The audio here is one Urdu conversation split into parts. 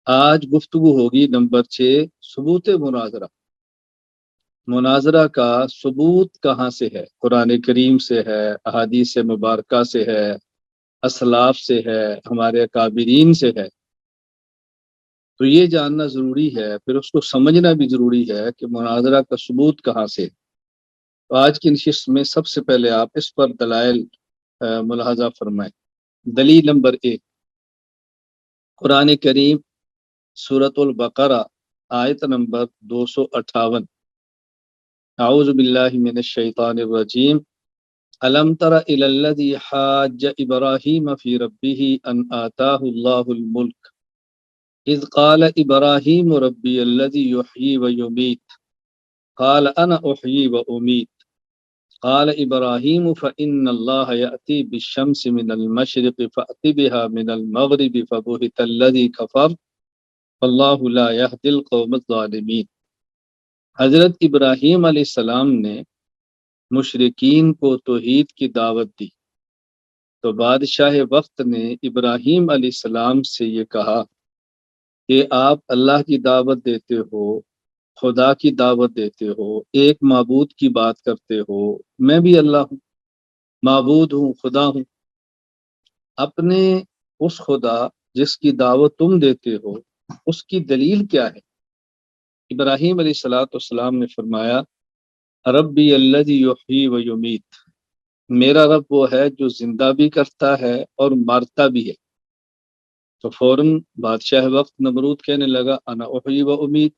آج گفتگو ہوگی نمبر 6، ثبوت مناظرہ۔ مناظرہ کا ثبوت کہاں سے ہے؟ قرآن کریم سے ہے، احادیث مبارکہ سے ہے، اسلاف سے ہے، ہمارے اکابرین سے ہے۔ تو یہ جاننا ضروری ہے، پھر اس کو سمجھنا بھی ضروری ہے کہ مناظرہ کا ثبوت کہاں سے ہے۔ تو آج کی نشست میں سب سے پہلے آپ اس پر دلائل ملاحظہ فرمائیں۔ دلیل نمبر 1، قرآن کریم سورۃ البقرہ آیت نمبر 258۔ اعوذ باللہ من الشیطان الرجیم۔ الم تر الی الذی حاج ابراہیم فی ربہ ان آتاہ اللہ الملک اذ قال ابراہیم ربی الذی یحیی ویمیت قال انا احیی وامیت قال ابراہیم فإن اللہ یأتی بالشمس من المشرق فأت بها من المغرب فبہت الذی کفر واللہ لا یہدی القوم الظالمین۔ حضرت ابراہیم علیہ السلام نے مشرکین کو توحید کی دعوت دی، تو بادشاہ وقت نے ابراہیم علیہ السلام سے یہ کہا کہ آپ اللہ کی دعوت دیتے ہو، خدا کی دعوت دیتے ہو، ایک معبود کی بات کرتے ہو، میں بھی اللہ ہوں، معبود ہوں، خدا ہوں۔ اپنے اس خدا جس کی دعوت تم دیتے ہو اس کی دلیل کیا ہے؟ ابراہیم علیہ السلام نے فرمایا ربی الذی یحیی و یمیت، میرا رب وہ ہے جو زندہ بھی کرتا ہے اور مارتا بھی ہے۔ تو فوراً بادشاہ وقت نمرود کہنے لگا انا احیی و امیت،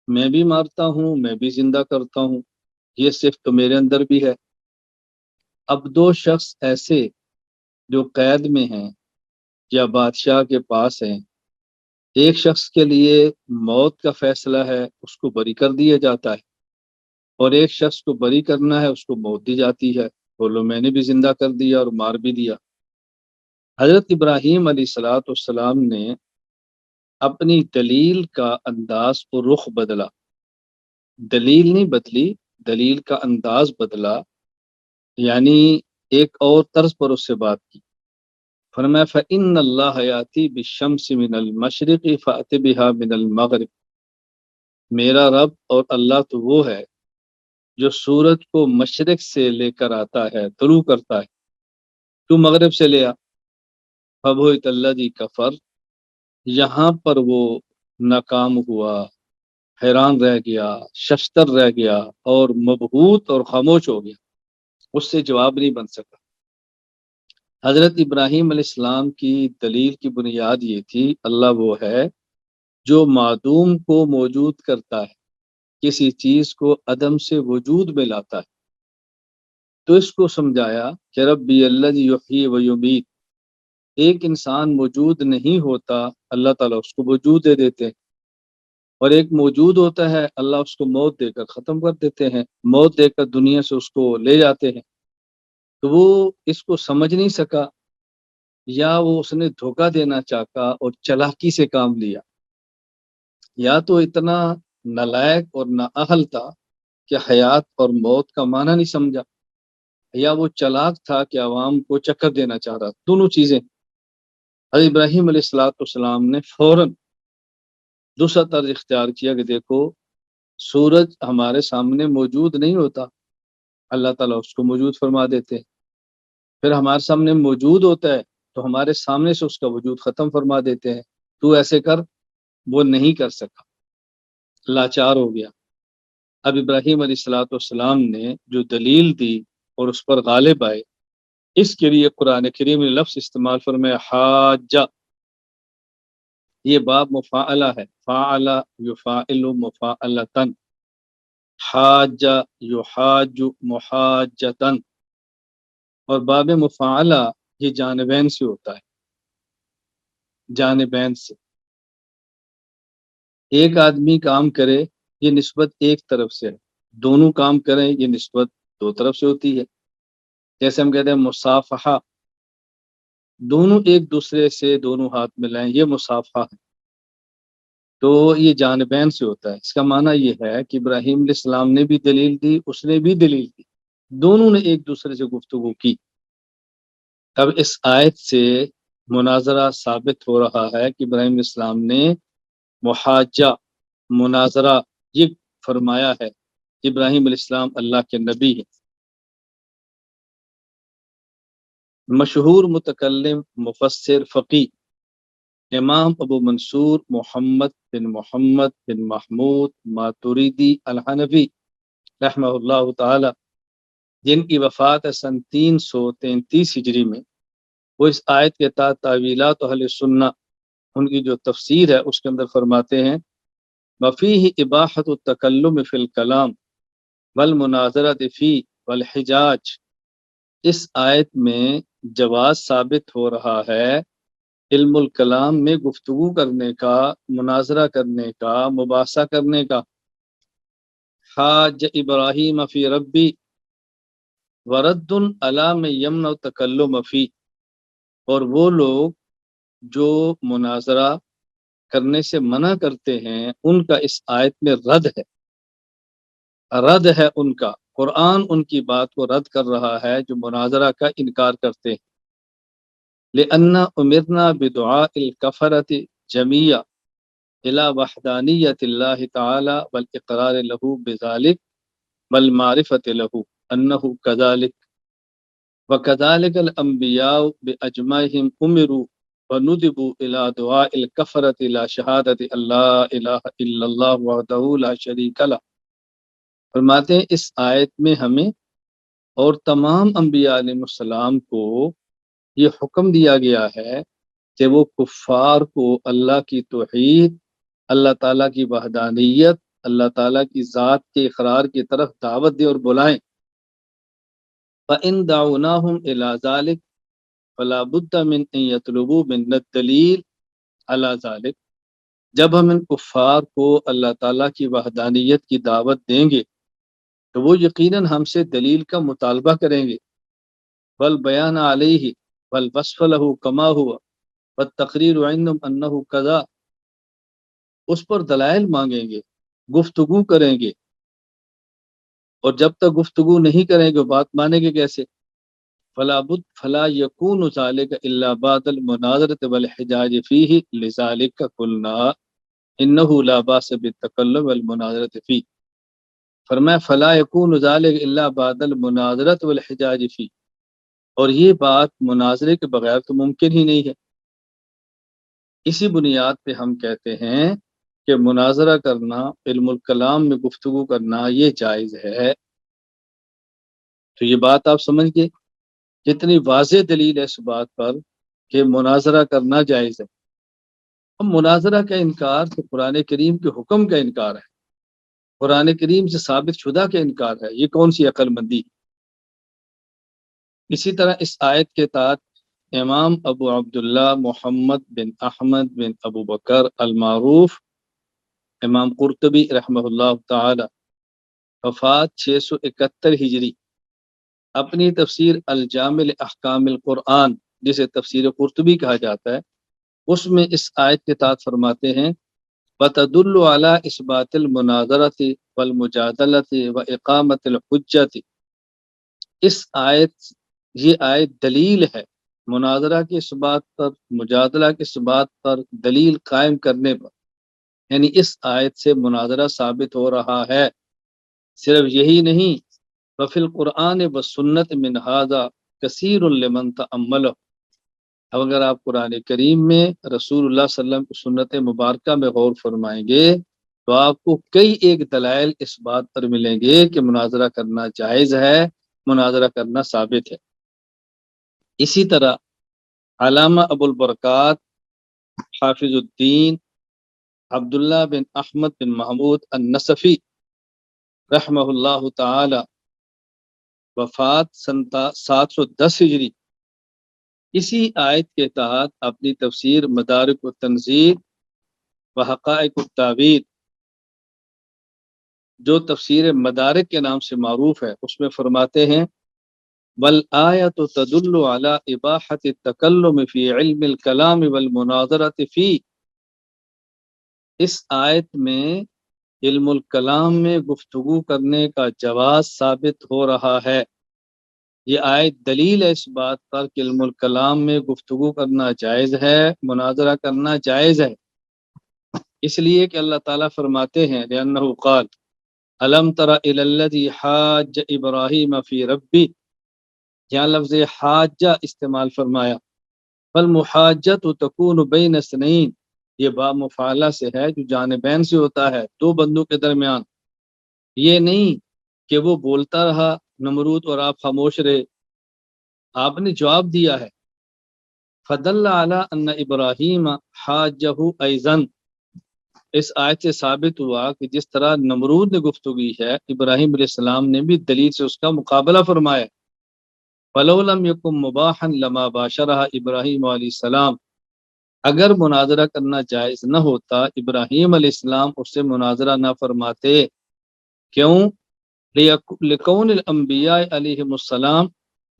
میں بھی مارتا ہوں، میں بھی زندہ کرتا ہوں، یہ صرف تو میرے اندر بھی ہے۔ اب دو شخص ایسے جو قید میں ہیں یا بادشاہ کے پاس ہیں، ایک شخص کے لیے موت کا فیصلہ ہے، اس کو بری کر دیا جاتا ہے، اور ایک شخص کو بری کرنا ہے، اس کو موت دی جاتی ہے۔ بولو میں نے بھی زندہ کر دیا اور مار بھی دیا۔ حضرت ابراہیم علیہ السلام نے اپنی دلیل کا انداز و رخ بدلا، دلیل نہیں بدلی، دلیل کا انداز بدلا، یعنی ایک اور طرز پر اس سے بات کی۔ فرمایا فإن اللہ یاتی بالشمس من المشرق فأت بها من المغرب، میرا رب اور اللہ تو وہ ہے جو سورج کو مشرق سے لے کر آتا ہے، طلوع کرتا ہے، تو مغرب سے لے آ۔ فبہت الذی کفر، یہاں پر وہ ناکام ہوا، حیران رہ گیا، ششتر رہ گیا، اور مبہوت اور خاموش ہو گیا، اس سے جواب نہیں بن سکا۔ حضرت ابراہیم علیہ السلام کی دلیل کی بنیاد یہ تھی اللہ وہ ہے جو معدوم کو موجود کرتا ہے، کسی چیز کو عدم سے وجود میں لاتا ہے۔ تو اس کو سمجھایا کہ ربی الذی یحیی و یمیت، ایک انسان موجود نہیں ہوتا، اللہ تعالیٰ اس کو وجود دے دیتے ہیں، اور ایک موجود ہوتا ہے، اللہ اس کو موت دے کر ختم کر دیتے ہیں، موت دے کر دنیا سے اس کو لے جاتے ہیں۔ تو وہ اس کو سمجھ نہیں سکا، یا وہ اس نے دھوکہ دینا چاہا اور چلاکی سے کام لیا، یا تو اتنا نالائق اور نااہل تھا کہ حیات اور موت کا معنی نہیں سمجھا، یا وہ چلاک تھا کہ عوام کو چکر دینا چاہ رہا۔ دونوں چیزیں۔ حضرت ابراہیم علیہ السلام نے فوراً دوسرا طرز اختیار کیا کہ دیکھو سورج ہمارے سامنے موجود نہیں ہوتا، اللہ تعالیٰ اس کو موجود فرما دیتے ہیں، پھر ہمارے سامنے موجود ہوتا ہے تو ہمارے سامنے سے اس کا وجود ختم فرما دیتے ہیں، تو ایسے کر۔ وہ نہیں کر سکا، لاچار ہو گیا۔ اب ابراہیم علیہ السلام نے جو دلیل دی اور اس پر غالب آئے، اس کے لیے قرآن کریم نے لفظ استعمال فرمایا حاجہ۔ یہ باب مفاعلہ ہے، فاعل یفاعل مفاعلتن، حاجہ یحاج محاجتن، اور باب مفاعلہ یہ جانبین سے ہوتا ہے، جانبین سے۔ ایک آدمی کام کرے یہ نسبت ایک طرف سے ہے، دونوں کام کریں یہ نسبت دو طرف سے ہوتی ہے۔ جیسے ہم کہتے ہیں مصافحہ، دونوں ایک دوسرے سے دونوں ہاتھ ملائیں، یہ مصافحہ ہے، تو یہ جانبین سے ہوتا ہے۔ اس کا معنی یہ ہے کہ ابراہیم علیہ السلام نے بھی دلیل دی، اس نے بھی دلیل دی، دونوں نے ایک دوسرے سے گفتگو کی۔ اب اس آیت سے مناظرہ ثابت ہو رہا ہے کہ ابراہیم علیہ السلام نے محاجہ مناظرہ یہ فرمایا ہے۔ ابراہیم علیہ السلام اللہ کے نبی ہیں۔ مشہور متکلم مفسر فقی امام ابو منصور محمد بن محمود ماتوریدی الحنفی رحمہ اللہ تعالی، جن کی وفات ہے سن 333 ہجری میں، وہ اس آیت کے تحت تعویلات اہل سنہ ان کی جو تفسیر ہے اس کے اندر فرماتے ہیں وفیہ اباحۃ التکلم فی الکلام والمناظرۃ فی والحجاج، اس آیت میں جواز ثابت ہو رہا ہے علم الکلام میں گفتگو کرنے کا، مناظرہ کرنے کا، مباحثہ کرنے کا۔ حاج ابراہیم فی ربی ورد علی من یمنع التکلم فی، اور وہ لوگ جو مناظرہ کرنے سے منع کرتے ہیں ان کا اس آیت میں رد ہے ان کا۔ قرآن ان کی بات کو رد کر رہا ہے جو مناظرہ کا انکار کرتے ہیں۔ لأن امرنا بدعاء الکفرۃ جمیع الى وحدانیت اللہ تعالی والاقرار له بذلك والمعرفۃ له انہ كذلك وكذلك الانبیاء باجمعهم امروا وندبوا الى دعاء الکفرۃ الى شہادۃ اللہ الہ الا اللہ وحدہ لا شریک لہ۔ فرماتے ہیں اس آیت میں ہمیں اور تمام انبیاء علیہ السلام کو یہ حکم دیا گیا ہے کہ وہ کفار کو اللہ کی توحید، اللہ تعالیٰ کی وحدانیت، اللہ تعالیٰ کی ذات کے اقرار کی طرف دعوت دے اور بلائیں۔ فَإِن دَعَوْنَاهُمْ إِلَى ذَلِكَ فَلَا بُدَّ مِنْ أَن يَطْلُبُوا مِنَّا الدَّلِيلَ عَلَى ذَلِكَ، جب ہم ان کفار کو اللہ تعالیٰ کی وحدانیت کی دعوت دیں گے تو وہ یقیناً ہم سے دلیل کا مطالبہ کریں گے، والبیان علیہ والوصف له کما ہوا والتقریر عندهم انہ کذا، اس پر دلائل مانگیں گے، گفتگو کریں گے، اور جب تک گفتگو نہیں کریں گے بات مانیں گے کیسے؟ فلا یکون ذلک الا بعد المناظرۃ والحجاج فیہ لذلک قلنا انہ لا باس بالتکلم والمناظرۃ فیہ۔ فرمایا فلا یکون ذلک الا بعد المناظرۃ والحجاج فیہ، اور یہ بات مناظرے کے بغیر تو ممکن ہی نہیں ہے۔ اسی بنیاد پہ ہم کہتے ہیں کہ مناظرہ کرنا، علم الکلام میں گفتگو کرنا یہ جائز ہے۔ تو یہ بات آپ سمجھ گئے کتنی واضح دلیل ہے اس بات پر کہ مناظرہ کرنا جائز ہے۔ اب مناظرہ کا انکار تو قرآن کریم کے حکم کا انکار ہے، قرآن کریم سے ثابت شدہ کا انکار ہے، یہ کون سی عقل مندی ہے؟ اسی طرح اس آیت کے تحت امام ابو عبداللہ محمد بن احمد بن ابو بکر المعروف امام قرطبی رحمہ اللہ تعالی، وفات 671 ہجری، اپنی تفسیر الجامع احکام القرآن جسے تفسیر قرطبی کہا جاتا ہے، اس میں اس آیت کے تحت فرماتے ہیں وَتَدُلُّ عَلَىٰ إِثْبَاتِ الْمُنَاظَرَةِ وَالْمُجَادَلَةِ وَإِقَامَةِ الْحُجَّةِ، یہ آیت دلیل ہے مناظرہ کے اس بات پر، مجادلہ کے اس بات پر، دلیل قائم کرنے پر، یعنی اس آیت سے مناظرہ ثابت ہو رہا ہے۔ صرف یہی نہیں، وفی القرآن والسنت من ھذا کثیر لمن تأملہ، اب اگر آپ قرآن کریم میں رسول اللہ صلی اللہ علیہ وسلم کی سنت مبارکہ میں غور فرمائیں گے تو آپ کو کئی ایک دلائل اس بات پر ملیں گے کہ مناظرہ کرنا جائز ہے، مناظرہ کرنا ثابت ہے۔ اسی طرح علامہ ابو البرکات حافظ الدین عبداللہ بن احمد بن محمود النصفی رحمہ اللہ تعالی، وفات 710 ہجری، اسی آیت کے تحت اپنی تفسیر مدارک التنزیل و حقائق التعبیر، جو تفسیر مدارک کے نام سے معروف ہے، اس میں فرماتے ہیں والآیت تدل علی اباحۃ التکلم فی علم الکلام والمناظرۃ فی، اس آیت میں علم الکلام میں گفتگو کرنے کا جواز ثابت ہو رہا ہے، یہ آیت دلیل ہے اس بات پر کہ علم الکلام میں گفتگو کرنا جائز ہے، مناظرہ کرنا جائز ہے، اس لیے کہ اللہ تعالیٰ فرماتے ہیں لأنه قال الم تر الی الذی حاج ابراہیم فی ربی، یہاں لفظ حاجہ استعمال فرمایا، فالمحاجۃ تکون بین اثنین، یہ با مفعلہ سے ہے جو جانبین سے ہوتا ہے، دو بندوں کے درمیان، یہ نہیں کہ وہ بولتا رہا نمرود اور آپ خاموش رہے، آپ نے جواب دیا ہے۔ فدل علی ان ابراہیم حاجہ ایضا، اس آیت سے ثابت ہوا کہ جس طرح نمرود نے گفتگو کی ہے، ابراہیم علیہ السلام نے بھی دلیل سے اس کا مقابلہ فرمایا۔ فلو لم یکن مباحا لما باشرہ ابراہیم علیہ السلام، اگر مناظرہ کرنا جائز نہ ہوتا ابراہیم علیہ السلام اس سے مناظرہ نہ فرماتے، کیوں؟ لکون الانبیاء علیہم السلام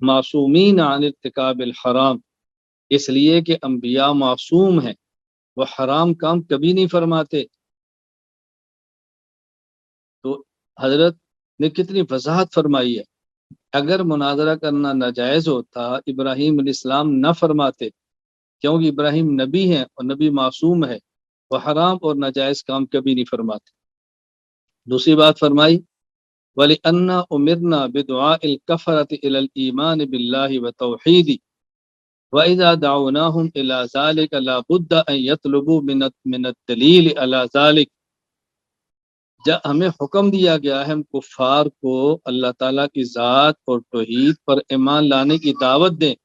معصومین عن ارتکاب الحرام، اس لیے کہ انبیاء معصوم ہیں، وہ حرام کام کبھی نہیں فرماتے۔ تو حضرت نے کتنی وضاحت فرمائی ہے، اگر مناظرہ کرنا ناجائز ہوتا ابراہیم علیہ السلام نہ فرماتے، کیونکہ ابراہیم نبی ہیں اور نبی معصوم ہے، وہ حرام اور ناجائز کام کبھی نہیں فرماتے۔ دوسری بات فرمائی وَلِأَنَّا أُمِرْنَا بِدُعَاءِ الْكَفَرَةِ إِلَى الْإِيمَانِ بِاللَّهِ وَتَوْحِيدِ وَإِذَا دَعَوْنَاهُمْ إِلَى ذَلِكَ لَا بُدَّ أَن يَطْلُبُوا مِنَ الدَّلِيلِ عَلَى ذَلِكَ، جب ہمیں حکم دیا گیا ہے ہم کفار کو اللہ تعالیٰ کی ذات اور توحید پر ایمان لانے کی دعوت دیں،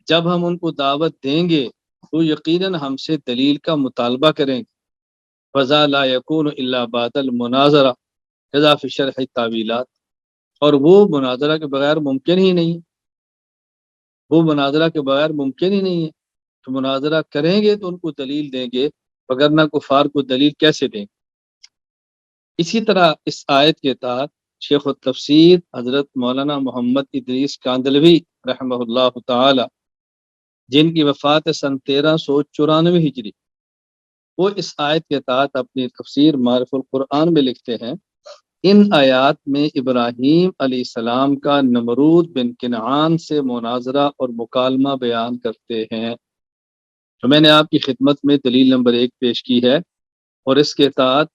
جب ہم ان کو دعوت دیں گے تو یقیناً ہم سے دلیل کا مطالبہ کریں گے۔ فَذَا لَا يَكُونُ إِلَّا بَعْدَ الْمُنَاظَرَةِ كَذَا فِي شَرْحِ التَّأْوِيلَاتِ، اور وہ مناظرہ کے بغیر ممکن ہی نہیں، وہ مناظرہ کے بغیر ممکن ہی نہیں ہے، تو مناظرہ کریں گے تو ان کو دلیل دیں گے، وگرنہ کفار کو دلیل کیسے دیں گے؟ اسی طرح اس آیت کے تحت شیخ التفسیر حضرت مولانا محمد ادریس کاندلوی رحمہ اللہ تعالی، جن کی وفات سن 1394 ہجری، وہ اس آیت کے تحت اپنی تفسیر معرف القرآن میں لکھتے ہیں، ان آیات میں ابراہیم علیہ السلام کا نمرود بن کنعان سے مناظرہ اور مکالمہ بیان کرتے ہیں۔ تو میں نے آپ کی خدمت میں دلیل نمبر 1 پیش کی ہے، اور اس کے تحت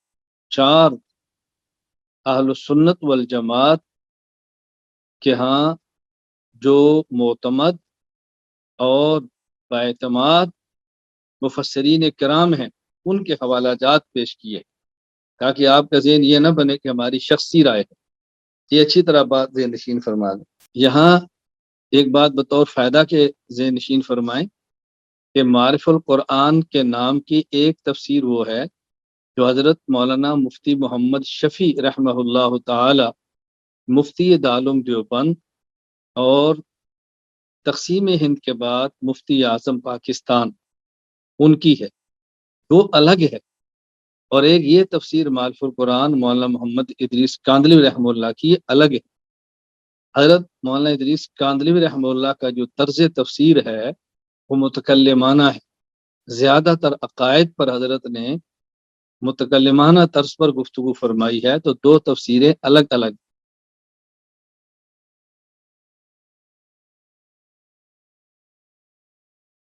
4 اہل السنت والجماعت کے ہاں جو معتمد اور باعتماد مفسرین کرام ہیں ان کے حوالہ جات پیش کیے، تاکہ آپ کا ذہن یہ نہ بنے کہ ہماری شخصی رائے ہے، یہ اچھی طرح بات ذہن نشین فرما دیں۔ یہاں ایک بات بطور فائدہ کے ذہن نشین فرمائیں کہ معرف القرآن کے نام کی ایک تفسیر وہ ہے جو حضرت مولانا مفتی محمد شفیع رحمہ اللہ تعالی، مفتی دارالعلوم دیوبند اور تقسیم ہند کے بعد مفتی اعظم پاکستان، ان کی ہے، وہ الگ ہے، اور ایک یہ تفسیر معرف القرآن مولانا محمد ادریس کاندلوی رحمہ اللہ کی الگ ہے۔ حضرت مولانا ادریس کاندلوی رحمہ اللہ کا جو طرز تفسیر ہے وہ متکلمانہ ہے، زیادہ تر عقائد پر حضرت نے متکلمانہ طرز پر گفتگو فرمائی ہے، تو دو تفسیریں الگ الگ۔